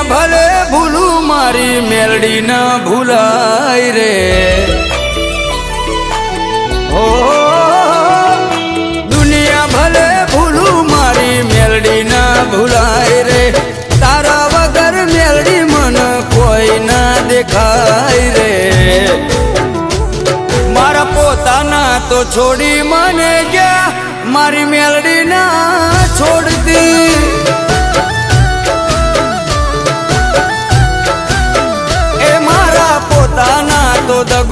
દુનિયા ભલે ભૂલું મારી મેલડી ન ભૂલાય રે ઓ દુનિયા ભલે ભૂલું મારી મેલડી ન ભૂલાય રે તારા વગર મેલડી મન કોઈ ના દેખાય રે મારા પોતાના તો છોડી મને ગયા મારી મેલડી ના છોડતી એ મારા પોતાના તો દગો